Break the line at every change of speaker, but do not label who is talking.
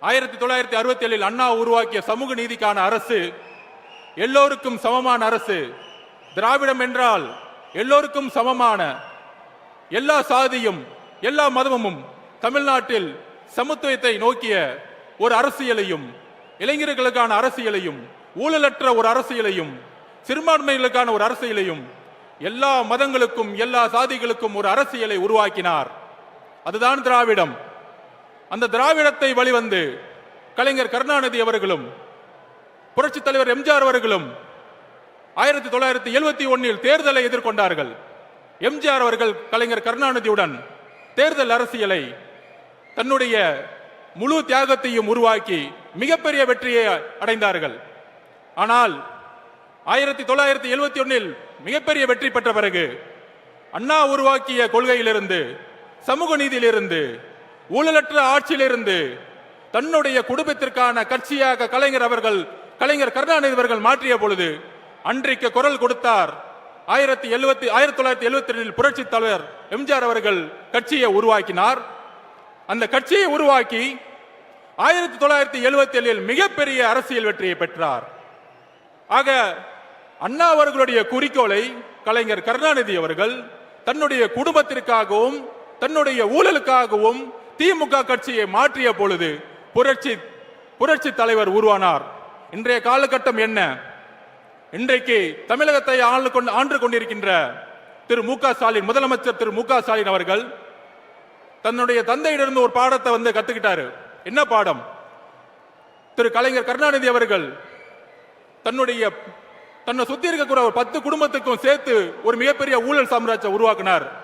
1967 அண்ணா உருவாக்கிய சமூக நீதிக்கான அரசு, எல்லோருக்கும் சமமான அரசு. திராவிடம் என்றால் எல்லோருக்கும் சமமான, எல்லா சாதியும் எல்லா மதமும் தமிழ்நாட்டில் சமத்துவத்தை நோக்கிய ஒரு அரசியலையும், இளைஞர்களுக்கான அரசியலையும், ஊழலற்ற ஒரு அரசியலையும், சிறுபான்மைகளுக்கான ஒரு அரசியலையும், எல்லா மதங்களுக்கும் எல்லா சாதிகளுக்கும் ஒரு அரசியலை உருவாக்கினார். அதுதான் திராவிடம். அந்த திராவிடத்தை வழிவந்து கலைஞர் கருணாநிதி அவர்களும் புரட்சி தலைவர் எம்ஜிஆர் அவர்களும் 1971 தேர்தலை எதிர்கொண்டார்கள். எம்ஜிஆர் அவர்கள் கலைஞர் கருணாநிதியுடன் தேர்தல் அரசியலை தன்னுடைய முழு தியாகத்தையும் உருவாக்கி மிகப்பெரிய வெற்றியை அடைந்தார்கள். ஆனால் 1971 மிகப்பெரிய வெற்றி பெற்ற பிறகு அண்ணா உருவாக்கிய கொள்கையிலிருந்து, சமூக நீதியிலிருந்து, ஊழலற்ற ஆட்சியிலிருந்து தன்னுடைய குடும்பத்திற்கான கட்சியாக கலைஞர் கருணாநிதி அவர்கள் மாற்றிய பொழுது அன்றைக்கு குரல் கொடுத்தார். 1972 புரட்சி தலைவர் எம்ஜிஆர் அவர்கள் கட்சியை உருவாக்கினார். அந்த கட்சியை உருவாக்கி 1977 மிகப்பெரிய அரசியல் வெற்றியை பெற்றார். ஆக அண்ணா அவர்களுடைய குறிக்கோளை கலைஞர் கருணாநிதி அவர்கள் தன்னுடைய குடும்பத்திற்காகவும் தன்னுடைய ஊழலுக்காகவும் திமுக கட்சியை மாற்றிய பொழுது புரட்சி தலைவர் உருவானார். இன்றைய காலகட்டம் என்ன? இன்றைக்கு தமிழகத்தை ஆண்டு கொண்டிருக்கின்ற முதலமைச்சர் திரு மு க ஸ்டாலின் அவர்கள் தன்னுடைய தந்தையிடமிருந்து ஒரு பாடத்தை கத்துக்கிட்டாரு. என்ன பாடம்? திரு கலைஞர் கருணாநிதி அவர்கள் தன்னை சுத்தி இருக்கக்கூடிய 10 குடும்பத்துக்கும் சேர்த்து ஒரு மிகப்பெரிய ஊழல் சாம்ராஜ்யம் உருவாக்கினார்.